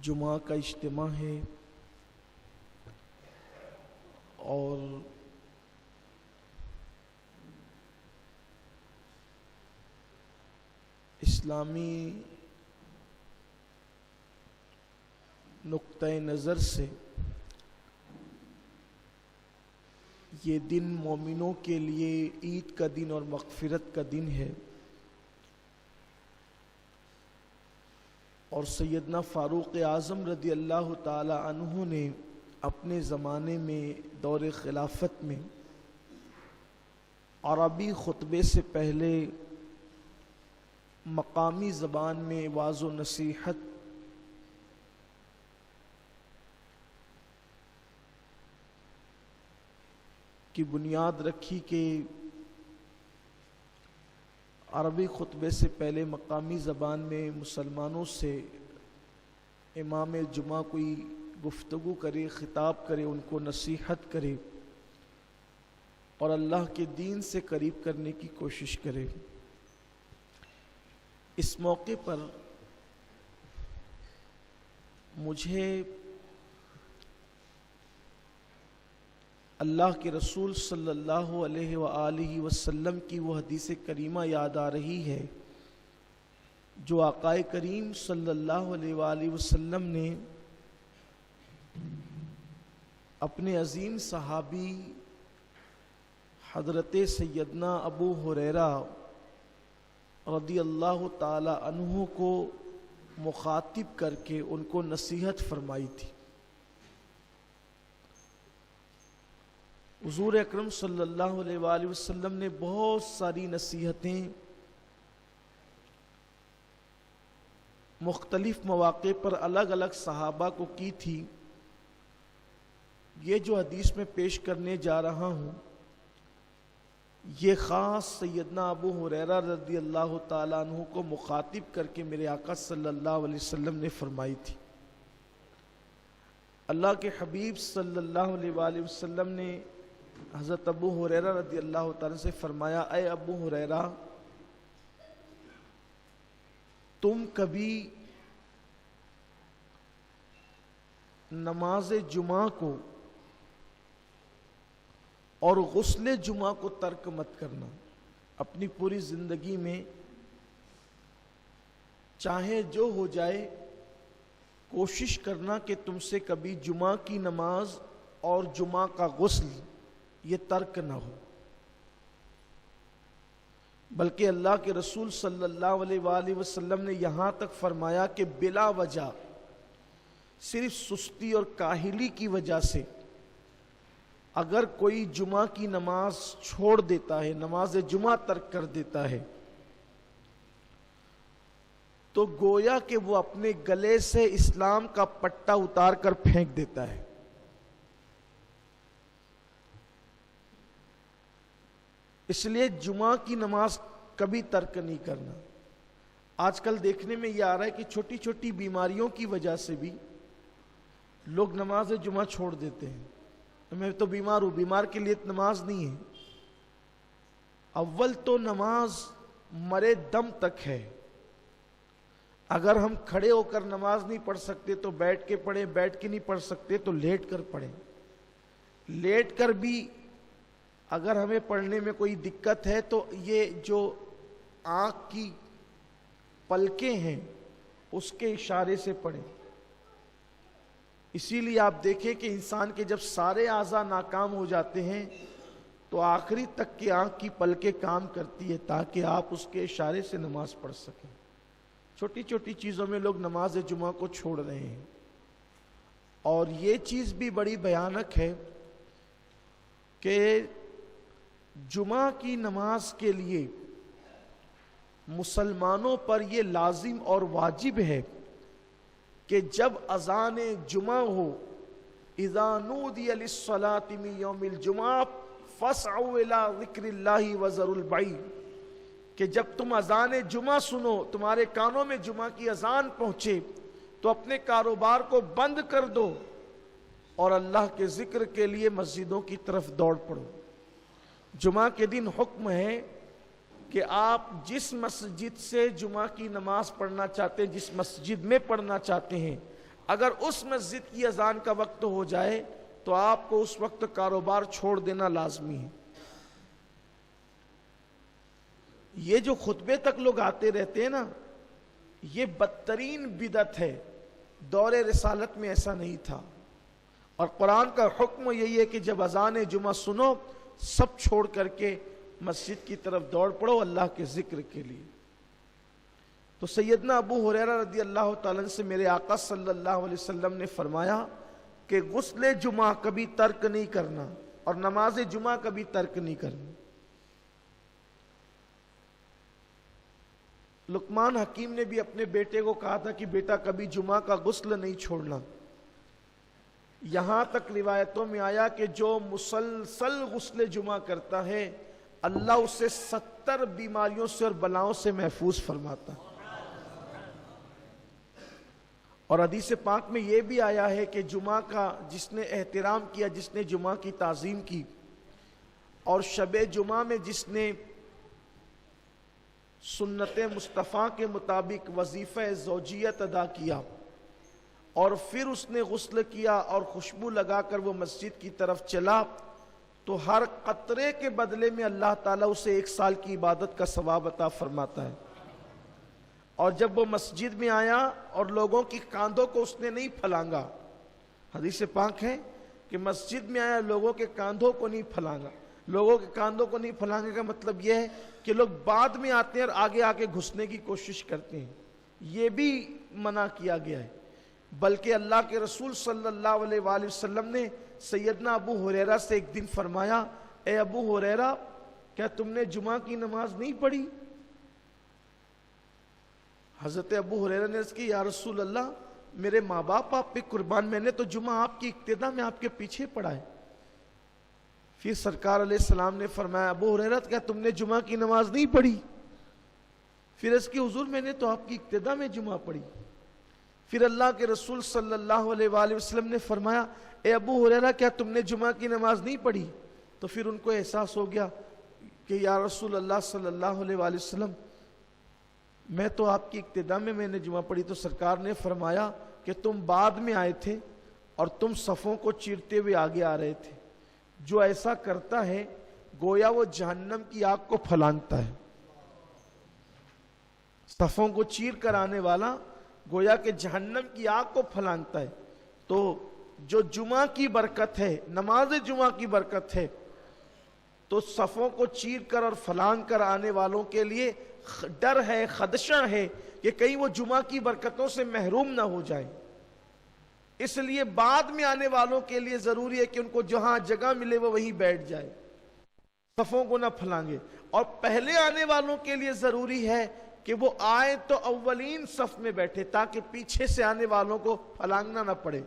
جمعہ کا اجتماع ہے اور اسلامی نقطہ نظر سے یہ دن مومنوں کے لیے عید کا دن اور مغفرت کا دن ہے، اور سیدنا فاروق اعظم رضی اللہ تعالی عنہ نے اپنے زمانے میں دور خلافت میں عربی خطبے سے پہلے مقامی زبان میں وعظ و نصیحت کی بنیاد رکھی کہ عربی خطبے سے پہلے مقامی زبان میں مسلمانوں سے امام جمعہ کوئی گفتگو کرے، خطاب کرے، ان کو نصیحت کرے اور اللہ کے دین سے قریب کرنے کی کوشش کرے۔ اس موقع پر مجھے اللہ کے رسول صلی اللہ علیہ وآلہ وسلم کی وہ حدیث کریمہ یاد آ رہی ہے جو آقا کریم صلی اللہ علیہ وآلہ وسلم نے اپنے عظیم صحابی حضرت سیدنا ابو ہریرہ رضی اللہ تعالی عنہ کو مخاطب کر کے ان کو نصیحت فرمائی تھی۔ حضور اکرم صلی اللہ علیہ وآلہ وسلم نے بہت ساری نصیحتیں مختلف مواقع پر الگ الگ صحابہ کو کی تھی۔ یہ جو حدیث میں پیش کرنے جا رہا ہوں یہ خاص سیدنا ابو ہریرہ رضی اللہ تعالیٰ عنہ کو مخاطب کر کے میرے آقا صلی اللہ علیہ وسلم نے فرمائی تھی۔ اللہ کے حبیب صلی اللہ علیہ وآلہ وسلم نے حضرت ابو ہریرہ رضی اللہ تعالیٰ سے فرمایا، اے ابو ہریرہ، تم کبھی نماز جمعہ کو اور غسل جمعہ کو ترک مت کرنا۔ اپنی پوری زندگی میں چاہے جو ہو جائے کوشش کرنا کہ تم سے کبھی جمعہ کی نماز اور جمعہ کا غسل یہ ترک نہ ہو، بلکہ اللہ کے رسول صلی اللہ علیہ وآلہ وسلم نے یہاں تک فرمایا کہ بلا وجہ صرف سستی اور کاہلی کی وجہ سے اگر کوئی جمعہ کی نماز چھوڑ دیتا ہے، نماز جمعہ ترک کر دیتا ہے، تو گویا کہ وہ اپنے گلے سے اسلام کا پٹا اتار کر پھینک دیتا ہے۔ اس لیے جمعہ کی نماز کبھی ترک نہیں کرنا۔ آج کل دیکھنے میں یہ آ رہا ہے کہ چھوٹی چھوٹی بیماریوں کی وجہ سے بھی لوگ نماز جمعہ چھوڑ دیتے ہیں۔ میں تو بیمار ہوں، بیمار کے لیے نماز نہیں ہے۔ اول تو نماز مرے دم تک ہے۔ اگر ہم کھڑے ہو کر نماز نہیں پڑھ سکتے تو بیٹھ کے پڑھیں، بیٹھ کے نہیں پڑھ سکتے تو لیٹ کر پڑھیں۔ لیٹ کر بھی اگر ہمیں پڑھنے میں کوئی دقت ہے تو یہ جو آنکھ کی پلکیں ہیں اس کے اشارے سے پڑھیں۔ اسی لیے آپ دیکھیں کہ انسان کے جب سارے اعضاء ناکام ہو جاتے ہیں تو آخری تک کی آنکھ کی پلکیں کام کرتی ہے تاکہ آپ اس کے اشارے سے نماز پڑھ سکیں۔ چھوٹی چھوٹی چیزوں میں لوگ نماز جمعہ کو چھوڑ رہے ہیں، اور یہ چیز بھی بڑی بھیانک ہے کہ جمعہ کی نماز کے لیے مسلمانوں پر یہ لازم اور واجب ہے کہ جب اذان جمعہ ہو، اذا نودی للصلاة من یوم الجمعہ فاسعوا الی ذکر اللہ وذروا البیع، کہ جب تم اذان جمعہ سنو، تمہارے کانوں میں جمعہ کی اذان پہنچے تو اپنے کاروبار کو بند کر دو اور اللہ کے ذکر کے لیے مسجدوں کی طرف دوڑ پڑو۔ جمعہ کے دن حکم ہے کہ آپ جس مسجد سے جمعہ کی نماز پڑھنا چاہتے ہیں، جس مسجد میں پڑھنا چاہتے ہیں، اگر اس مسجد کی اذان کا وقت ہو جائے تو آپ کو اس وقت کاروبار چھوڑ دینا لازمی ہے۔ یہ جو خطبے تک لوگ آتے رہتے ہیں نا، یہ بدترین بدعت ہے۔ دور رسالت میں ایسا نہیں تھا، اور قرآن کا حکم یہی ہے کہ جب اذان جمعہ سنو سب چھوڑ کر کے مسجد کی طرف دوڑ پڑو اللہ کے ذکر کے لیے۔ تو سیدنا ابو ہریرہ رضی اللہ تعالیٰ عنہ سے میرے آقا صلی اللہ علیہ وسلم نے فرمایا کہ غسل جمعہ کبھی ترک نہیں کرنا اور نماز جمعہ کبھی ترک نہیں کرنا۔ لقمان حکیم نے بھی اپنے بیٹے کو کہا تھا کہ بیٹا کبھی جمعہ کا غسل نہیں چھوڑنا۔ یہاں تک روایتوں میں آیا کہ جو مسلسل غسل جمعہ کرتا ہے اللہ اسے 70 بیماریوں سے اور بلاؤں سے محفوظ فرماتا ہے۔ اور حدیث پاک میں یہ بھی آیا ہے کہ جمعہ کا جس نے احترام کیا، جس نے جمعہ کی تعظیم کی، اور شب جمعہ میں جس نے سنت مصطفیٰ کے مطابق وظیفہ زوجیت ادا کیا اور پھر اس نے غسل کیا اور خوشبو لگا کر وہ مسجد کی طرف چلا، تو ہر قطرے کے بدلے میں اللہ تعالیٰ اسے 1 سال کی عبادت کا ثواب عطا فرماتا ہے۔ اور جب وہ مسجد میں آیا اور لوگوں کی کاندھوں کو اس نے نہیں پھلانگا، حدیث پاک ہے کہ مسجد میں آیا لوگوں کے کاندھوں کو نہیں پھلانگا۔ لوگوں کے کاندھوں کو نہیں پھلانگے کا مطلب یہ ہے کہ لوگ بعد میں آتے ہیں اور آگے آگے گھسنے کی کوشش کرتے ہیں، یہ بھی منع کیا گیا ہے۔ بلکہ اللہ کے رسول صلی اللہ علیہ وآلہ وسلم نے سیدنا ابو ہریرہ سے ایک دن فرمایا، اے ابو ہریرہ کیا تم نے جمعہ کی نماز نہیں پڑھی؟ حضرت ابو ہریرہ نے عرض کی یا رسول اللہ میرے ماں باپ آپ پہ قربان، میں نے تو جمعہ آپ کی اقتدا میں آپ کے پیچھے پڑھا ہے۔ پھر سرکار علیہ السلام نے فرمایا ابو ہریرہ کیا تم نے جمعہ کی نماز نہیں پڑھی؟ پھر اس کی حضور میں نے تو آپ کی اقتدا میں جمعہ پڑھی۔ پھر اللہ کے رسول صلی اللہ علیہ وآلہ وسلم نے فرمایا اے ابو ہریرہ کیا تم نے جمعہ کی نماز نہیں پڑھی؟ تو پھر ان کو احساس ہو گیا کہ یا رسول اللہ صلی اللہ علیہ وآلہ وسلم میں تو آپ کی اقتدا میں نے جمعہ پڑھی۔ تو سرکار نے فرمایا کہ تم بعد میں آئے تھے اور تم صفوں کو چیرتے ہوئے آگے آ رہے تھے، جو ایسا کرتا ہے گویا وہ جہنم کی آگ کو پھلانگتا ہے۔ صفوں کو چیر کر آنے والا گویا کہ جہنم کی آگ کو پھلانگتا ہے۔ تو جو جمعہ کی برکت ہے، نماز جمعہ کی برکت ہے، تو صفوں کو چیر کر اور پھلانگ کر آنے والوں کے لیے ڈر ہے، خدشہ ہے کہ کہیں وہ جمعہ کی برکتوں سے محروم نہ ہو جائیں۔ اس لیے بعد میں آنے والوں کے لیے ضروری ہے کہ ان کو جہاں جگہ ملے وہ وہیں بیٹھ جائے، صفوں کو نہ پھلانگے۔ اور پہلے آنے والوں کے لیے ضروری ہے کہ وہ آئے تو اولین صف میں بیٹھے تاکہ پیچھے سے آنے والوں کو پھلانگنا نہ پڑے،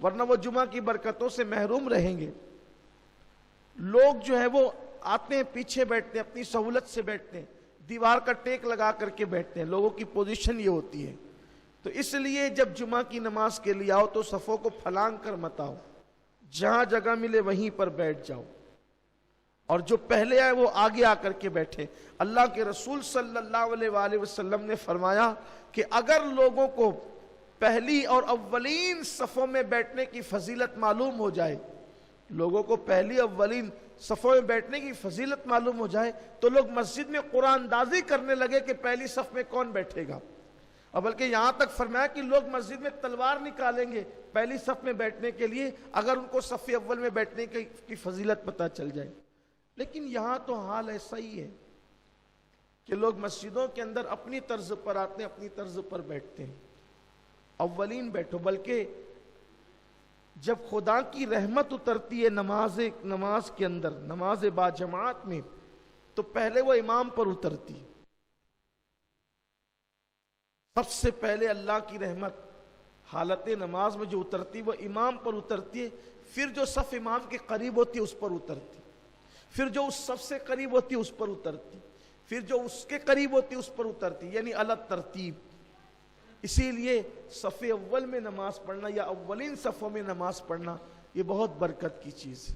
ورنہ وہ جمعہ کی برکتوں سے محروم رہیں گے۔ لوگ جو ہے وہ آتے ہیں پیچھے بیٹھتے ہیں، اپنی سہولت سے بیٹھتے ہیں، دیوار کا ٹیک لگا کر کے بیٹھتے ہیں، لوگوں کی پوزیشن یہ ہوتی ہے۔ تو اس لیے جب جمعہ کی نماز کے لیے آؤ تو صفوں کو پھلانگ کر مت آؤ، جہاں جگہ ملے وہیں پر بیٹھ جاؤ، اور جو پہلے آئے وہ آگے آ کر کے بیٹھے۔ اللہ کے رسول صلی اللہ علیہ وآلہ وسلم نے فرمایا کہ اگر لوگوں کو پہلی اور اولین صفوں میں بیٹھنے کی فضیلت معلوم ہو جائے، لوگوں کو پہلی اولین صفوں میں بیٹھنے کی فضیلت معلوم ہو جائے تو لوگ مسجد میں قرآن اندازی کرنے لگے کہ پہلی صف میں کون بیٹھے گا، اور بلکہ یہاں تک فرمایا کہ لوگ مسجد میں تلوار نکالیں گے پہلی صف میں بیٹھنے کے لیے اگر ان کو صف اول میں بیٹھنے کی فضیلت پتہ چل جائے۔ لیکن یہاں تو حال ایسا ہی ہے کہ لوگ مسجدوں کے اندر اپنی طرز پر آتے ہیں، اپنی طرز پر بیٹھتے ہیں۔ اولین بیٹھو، بلکہ جب خدا کی رحمت اترتی ہے نماز کے اندر، نماز با جماعت میں، تو پہلے وہ امام پر اترتی ہے۔ سب سے پہلے اللہ کی رحمت حالت نماز میں جو اترتی وہ امام پر اترتی ہے، پھر جو صف امام کے قریب ہوتی ہے اس پر اترتی، پھر جو اس صف سے قریب ہوتی ہے اس پر اترتی، پھر جو اس کے قریب ہوتی ہے اس پر اترتی، یعنی الگ ترتیب۔ اسی لیے صف اول میں نماز پڑھنا یا اولین صفوں میں نماز پڑھنا یہ بہت برکت کی چیز ہے۔